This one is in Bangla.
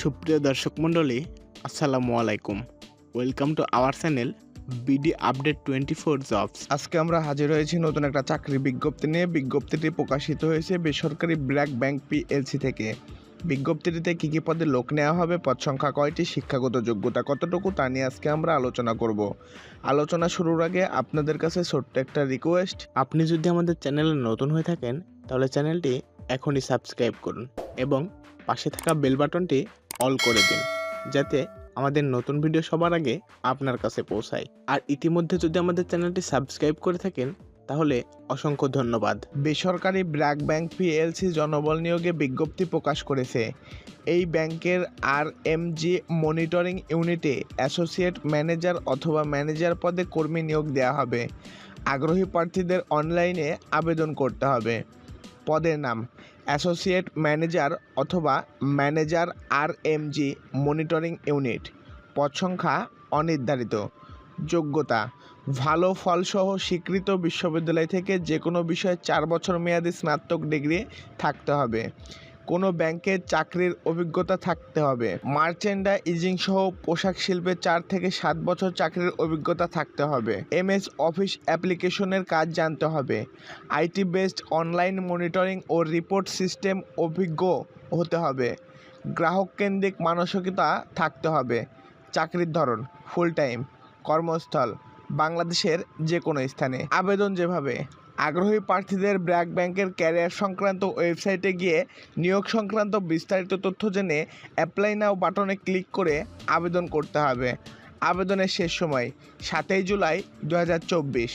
সুপ্রিয় দর্শক মণ্ডলী, আসসালামু আলাইকুম। Welcome to our channel BD update 24 jobs. আজকে আমরা হাজির হয়েছি নতুন একটা চাকরির বিজ্ঞপ্তি নিয়ে। বিজ্ঞপ্তিটি প্রকাশিত হয়েছে বেসরকারি ব্র্যাক ব্যাংক পিএলসি থেকে। বিজ্ঞপ্তিটিতে কী কী পদে লোক নেওয়া হবে, পদ সংখ্যা কয়টি, শিক্ষাগত যোগ্যতা কতটুকু, তা নিয়ে আজকে আমরা আলোচনা করব। আলোচনা শুরুর আগে আপনাদের কাছে ছোট্ট একটা রিকোয়েস্ট। আপনি যদি আমাদের চ্যানেলে নতুন হয়ে থাকেন তাহলে চ্যানেলটি এখনই সাবস্ক্রাইব করুন এবং পাশে থাকা বেল বাটনটি অল করে দিন, যাতে আমাদের নতুন ভিডিও সবার আগে আপনার কাছে পৌঁছায়। আর ইতিমধ্যে যদি আমাদের চ্যানেলটি সাবস্ক্রাইব করে থাকেন তাহলে অসংখ্য ধন্যবাদ। বেসরকারি ব্র্যাক ব্যাংক পিএলসি জনবল নিয়োগে বিজ্ঞপ্তি প্রকাশ করেছে। এই ব্যাংকের আরএমজি মনিটরিং ইউনিটে অ্যাসোসিয়েট ম্যানেজার অথবা ম্যানেজার পদে কর্মী নিয়োগ দেওয়া হবে। আগ্রহী প্রার্থীদের অনলাইনে আবেদন করতে হবে। পদের নাম অ্যাসোসিয়েট ম্যানেজার অথবা ম্যানেজার আরএমজি মনিটরিং ইউনিট। পদ সংখ্যা অনির্ধারিত। যোগ্যতা ভালো ফলসহ স্বীকৃত বিশ্ববিদ্যালয় থেকে যে কোনো বিষয়ে 4 বছর মেয়াদি স্নাতক ডিগ্রি থাকতে হবে। কোনো ব্যাংকের চাকরির অভিজ্ঞতা থাকতে হবে। মার্চেন্ডাইজিং সহ পোশাক শিল্পে 4 থেকে 7 বছর চাকরির অভিজ্ঞতা থাকতে হবে। এমএস অফিস অ্যাপ্লিকেশনের কাজ জানতে হবে। আইটি বেসড অনলাইন মনিটরিং ও রিপোর্ট সিস্টেম অভিজ্ঞ হতে হবে। গ্রাহক কেন্দ্রিক মানসিকতা থাকতে হবে। চাকরির ধরন ফুল টাইম। কর্মস্থল বাংলাদেশের যে কোনো স্থানে। আবেদন যেভাবে আগ্রহী প্রার্থীদের ব্র্যাক ব্যাংকের ক্যারিয়ার সংক্রান্ত ওয়েবসাইটে গিয়ে নিয়োগ সংক্রান্ত বিস্তারিত তথ্য জেনে অ্যাপ্লাই নাও বাটনে ক্লিক করে আবেদন করতে হবে। আবেদনের শেষ সময় 7 জুলাই 2024।